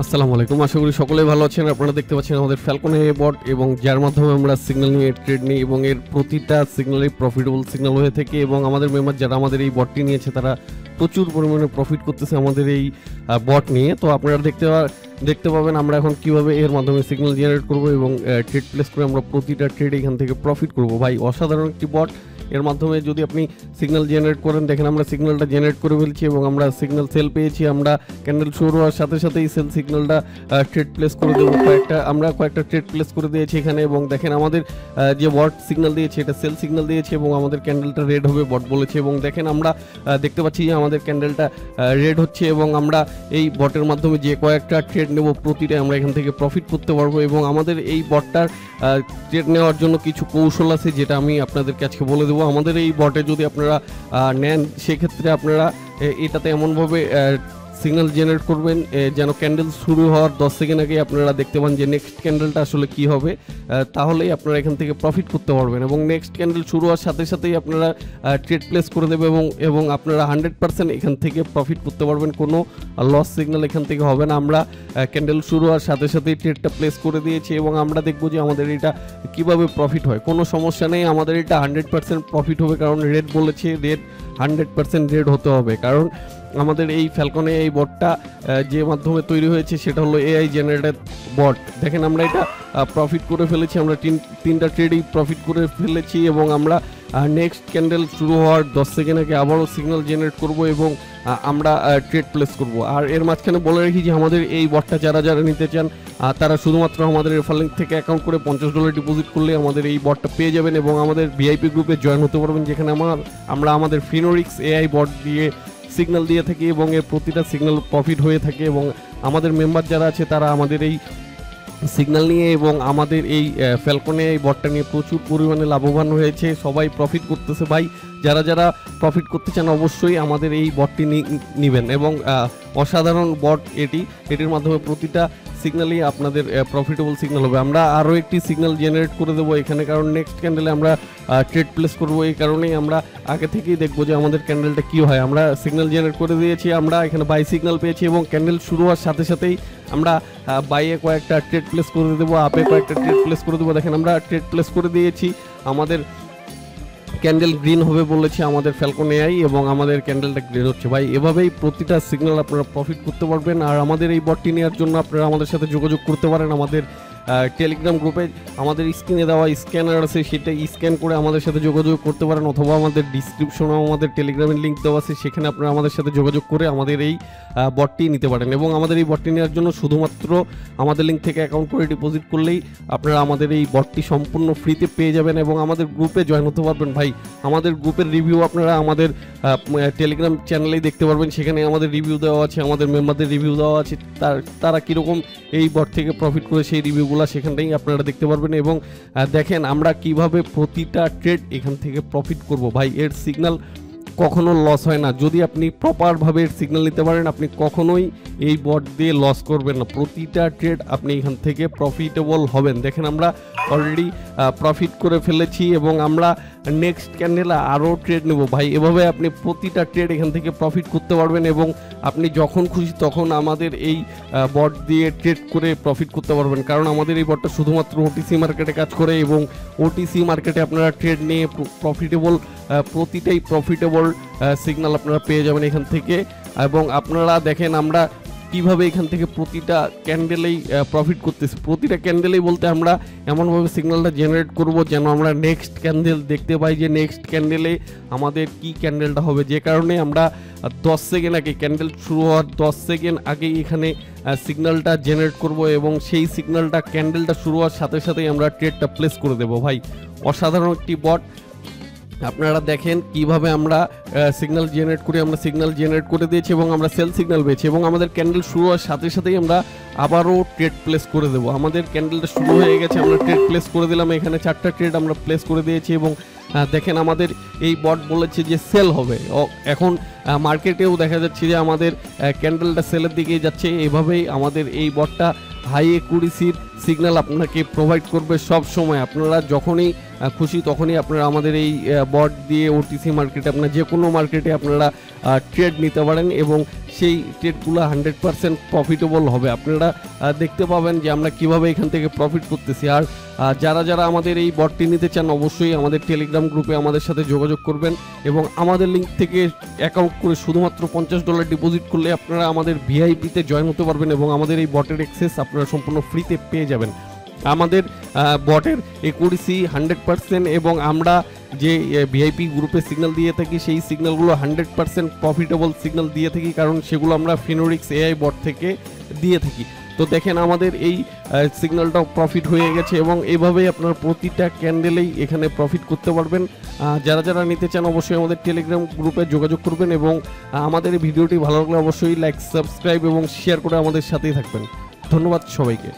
আসসালামু আলাইকুম। আশা করি সকলেই ভালো আছেন। আপনারা দেখতে পাচ্ছেন আমাদের ফ্যালকন এআই বট এবং যার মাধ্যমে আমরা সিগন্যাল নিয়ে ট্রেড নিই এবং এর প্রতিটা সিগন্যালই প্রফিটেবল সিগন্যাল হয়ে থাকে এবং আমাদের মেম্বার যারা আমাদের এই বটটি নিয়েছে তারা প্রচুর পরিমাণে প্রফিট করতেছে আমাদের এই বট নিয়ে। তো আপনারা দেখতে পাবেন আমরা এখন কিভাবে এর মাধ্যমে সিগন্যাল জেনারেট করব এবং ট্রেড প্লেস করে আমরা প্রতিটা ট্রেড এখান থেকে প্রফিট করব। ভাই অসাধারণ একটি বট। এর মাধ্যমে যদি আপনি সিগন্যাল জেনারেট করেন, দেখেন আমরা সিগন্যালটা জেনারেট করে ফেলছি এবং আমরা সিগন্যাল সেল পেয়েছি। আমরা ক্যান্ডেল শুরু হওয়ার সাথে সাথেই সেল সিগন্যালটা ট্রেড প্লেস করে দেবো। কয়েকটা ট্রেড প্লেস করে দিয়েছি এখানে এবং দেখেন আমাদের যে বট সিগন্যাল দিয়েছে এটা সেল সিগন্যাল দিয়েছে এবং আমাদের ক্যান্ডেলটা রেড হবে বট বলেছে এবং দেখেন আমরা দেখতে পাচ্ছি যে আমাদের ক্যান্ডেলটা রেড হচ্ছে এবং আমরা এই বটের মাধ্যমে যে কয়েকটা ট্রেড নেব প্রতিটা আমরা এখান থেকে প্রফিট করতে পারবো এবং আমাদের এই বটটার ট্রেড নেওয়ার জন্য কিছু কৌশল আছে যেটা আমি আপনাদেরকে আজকে বলে দেবো। আমাদের এই বটে যদি আপনারা নেন সেক্ষেত্রে আপনারা এটাতে এমনভাবে সিগন্যাল জেনারেট করবেন যেন ক্যান্ডেল শুরু হওয়ার 10 সেকেন্ড আগে আপনারা দেখতে পান যে নেক্সট ক্যান্ডেলটা আসলে কি হবে, তাহলেই আপনারা এখান থেকে প্রফিট করতে পারবেন এবং নেক্সট ক্যান্ডেল শুরু হওয়ার সাথে সাথেই আপনারা ট্রেড প্লেস করে দেবে এবং আপনারা 100% এখান থেকে প্রফিট করতে পারবেন। কোনো লস সিগন্যাল এখান থেকে হবে না। আমরা ক্যান্ডেল শুরু হওয়ার সাথে সাথেই ট্রেডটা প্লেস করে দিয়েছি এবং আমরা দেখবো যে আমাদের এটা কিভাবে প্রফিট হয়। কোনো সমস্যা নেই, আমাদের এটা 100% প্রফিট হবে কারণ রেড বলেছে, রেড 100% রেড হতে হবে। কারণ আমাদের এই ফ্যালকনে এই বটটা যে মাধ্যমে তৈরি হয়েছে সেটা হলো এআই জেনারেটেড বট। দেখেন আমরা এটা প্রফিট করে ফেলেছি, আমরা তিনটা ট্রেডই প্রফিট করে ফেলেছি এবং আমরা নেক্সট ক্যান্ডেল শুরু হওয়ার 10 সেকেন্ড আগে আবারও সিগন্যাল জেনারেট করব এবং আমরা ট্রেড প্লেস করব। আর এর মাঝখানে বলে রাখি যে আমাদের এই বটটা যারা নিতে চান তারা শুধুমাত্র আমাদের রেফার লিঙ্ক থেকে অ্যাকাউন্ট করে $50 ডিপোজিট করলে আমাদের এই বটটা পেয়ে যাবেন এবং আমাদের ভিআইপি গ্রুপে জয়েন হতে পারবেন, যেখানে আমরা আমাদের ফিনোরিক্স এআই বট দিয়ে সিগন্যাল দিয়ে থাকি এবং এর প্রতিটা সিগন্যাল প্রফিট হয়ে থাকে এবং আমাদের মেম্বার যারা আছে তারা আমাদের এই সিগন্যাল নিয়ে এবং আমাদের এই ফ্যালকনে এই বটটা নিয়ে প্রচুর পরিমাণে লাভবান হয়েছে, সবাই প্রফিট করতেছে। ভাই যারা প্রফিট করতে চান অবশ্যই আমাদের এই বটটি নেবেন এবং অসাধারণ বট এটির মাধ্যমে প্রতিটা সিগন্যালই আপনাদের প্রফিটেবল সিগন্যাল হবে। আমরা আরও একটি সিগন্যাল জেনারেট করে দেবো এখানে, কারণ নেক্সট ক্যান্ডেলে আমরা ট্রেড প্লেস করবো। এই কারণেই আমরা আগে থেকেই দেখবো যে আমাদের ক্যান্ডেলটা কী হয়। আমরা সিগন্যাল জেনারেট করে দিয়েছি, আমরা এখানে বাই সিগন্যাল পেয়েছি এবং ক্যান্ডেল শুরু হওয়ার সাথে সাথেই আমরা বাইয়ে কয়েকটা ট্রেড প্লেস করে দেবো, আপে কয়েকটা ট্রেড প্লেস করে দেবো। দেখেন আমরা ট্রেড প্লেস করে দিয়েছি, আমাদের ক্যান্ডেল গ্রিন হবে বলেছে আমাদের ফ্যালকন এআই এবং আমাদের ক্যান্ডেলটা গ্রিন হচ্ছে। ভাই এভাবেই প্রতিটা সিগন্যাল আপনারা প্রফিট করতে পারবেন। আর আমাদের এই বটটি নেওয়ার জন্য আপনারা আমাদের সাথে যোগাযোগ করতে পারেন। আমাদের টেলিগ্রাম গ্রুপে আমাদের স্ক্রিনে দেওয়া স্ক্যানার আছে, সেটা স্ক্যান করে আমাদের সাথে যোগাযোগ করতে পারেন অথবা আমাদের ডিসক্রিপশনেও আমাদের টেলিগ্রামের লিঙ্ক দেওয়া আছে, সেখানে আপনারা আমাদের সাথে যোগাযোগ করে আমাদের এই বটটি নিতে পারেন এবং আমাদের এই বটটি নেওয়ার জন্য শুধুমাত্র আমাদের লিঙ্ক থেকে অ্যাকাউন্ট করে ডিপোজিট করলেই আপনারা আমাদের এই বটটি সম্পূর্ণ ফ্রিতে পেয়ে যাবেন এবং আমাদের গ্রুপে জয়েন হতে পারবেন। ভাই আমাদের গ্রুপের রিভিউ আপনারা আমাদের টেলিগ্রাম চ্যানেলেই দেখতে পারবেন, সেখানে আমাদের রিভিউ দেওয়া আছে, আমাদের মেম্বারদের রিভিউ দেওয়া আছে, তারা কীরকম এই বট থেকে প্রফিট করে সেই রিভিউগুলো সেখানটাই আপনারা দেখতে পারবেন এবং দেখেন আমরা কিভাবে প্রতিটা ট্রেড এখান থেকে প্রফিট করব। ভাই এর সিগন্যাল কখনো লস হয় না, যদি আপনি প্রপারভাবে এর সিগন্যাল নিতে পারেন আপনি কখনোই এই বট দিয়ে লস করবেন না, প্রতিটা ট্রেড আপনি এখান থেকে প্রফিটেবল হবেন। দেখেন আমরা অলরেডি প্রফিট করে ফেলেছি এবং আমরা নেক্সট ক্যান্ডেলে আরও ট্রেড নেব। ভাই এভাবে আপনি প্রতিটা ট্রেড এখান থেকে প্রফিট করতে পারবেন এবং আপনি যখন খুশি তখন আমাদের এই বট দিয়ে ট্রেড করে প্রফিট করতে পারবেন, কারণ আমাদের এই বটটা শুধুমাত্র ওটিসি মার্কেটে কাজ করে এবং ওটিসি মার্কেটে আপনারা ট্রেড নিয়ে প্রতিটাই প্রফিটেবল সিগন্যাল আপনারা পেয়ে যাবেন এখান থেকে। এবং আপনারা দেখেন আমরা কিভাবে এখান থেকে প্রতিটা ক্যান্ডেলেই প্রফিট করতেছি, প্রতিটা ক্যান্ডেলেই বলতে আমরা এমনভাবে সিগন্যালটা জেনারেট করব যেন আমরা নেক্সট ক্যান্ডেল দেখতে পাই যে নেক্সট ক্যান্ডেলে আমাদের কি ক্যান্ডেলটা হবে, যে কারণে আমরা 10 সেকেন্ড আগে ক্যান্ডেল শুরু হওয়ার 10 সেকেন্ড আগেই এখানে সিগন্যালটা জেনারেট করব এবং সেই সিগন্যালটা ক্যান্ডেলটা শুরু হওয়ার সাথে সাথেই আমরা ট্রেডটা প্লেস করে দেবো। ভাই অসাধারণ একটি বট। আপনারা দেখেন কিভাবে আমরা সিগন্যাল জেনারেট করি, আমরা সিগন্যাল জেনারেট করে দিয়েছি এবং আমরা সেল সিগন্যাল পেয়েছি এবং আমাদের ক্যান্ডেল শুরু হওয়ার সাথে সাথেই আমরা আবারও ট্রেড প্লেস করে দেবো। আমাদের ক্যান্ডেলটা শুরু হয়ে গেছে, আমরা ট্রেড প্লেস করে দিলাম, এখানে 4টা ট্রেড আমরা প্লেস করে দিয়েছি এবং দেখেন আমাদের এই বট বলেছে যে সেল হবে। এখন মার্কেটেও দেখা যাচ্ছে যে আমাদের ক্যান্ডেলটা সেলের দিকেই যাচ্ছে। এভাবেই আমাদের এই বটটা হাই একুরেসির সিগন্যাল আপনাকে প্রোভাইড করবে সব সময়। আপনারা যখনই খুশি তখনই আপনারা আমাদের এই বট দিয়ে ওটিসি মার্কেটে আপনারা যে কোনো মার্কেটে আপনারা ট্রেড নিতে পারেন এবং সেই ট্রেডগুলো 100% প্রফিটেবল হবে। আপনারা দেখতে পাবেন যে আমরা কিভাবে এখান থেকে প্রফিট করতেছি। আর যারা যারা আমাদের এই বটটি নিতে চান অবশ্যই আমাদের টেলিগ্রাম গ্রুপে আমাদের সাথে যোগাযোগ করবেন এবং আমাদের লিঙ্ক থেকে অ্যাকাউন্ট করে শুধুমাত্র $50 ডিপোজিট করলে আপনারা আমাদের ভিআইপিতে জয়েন হতে পারবেন এবং আমাদের এই বটের অ্যাক্সেস আপনারা সম্পূর্ণ ফ্রিতে পেয়ে যাবেন। আমাদের বটের একুরেসি 100% এবং আমরা যে ভিআইপি গ্রুপে সিগন্যাল দিয়ে থাকি সেই সিগন্যালগুলো 100% প্রফিটেবল সিগন্যাল দিয়ে থাকি, কারণ সেগুলো আমরা ফিনোরিক্স এআই বট থেকে দিয়ে থাকি। তো দেখেন আমাদের এই সিগন্যালটাও প্রফিট হয়ে গেছে এবং এইভাবেই আপনার প্রতিটা ক্যান্ডেলেই এখানে প্রফিট করতে পারবেন। যারা যারা নিতে চান অবশ্যই আমাদের টেলিগ্রাম গ্রুপে যোগাযোগ করবেন এবং আমাদের এই ভিডিওটি ভালো লাগলে অবশ্যই লাইক, সাবস্ক্রাইব এবং শেয়ার করে আমাদের সাথেই থাকবেন। ধন্যবাদ সবাইকে।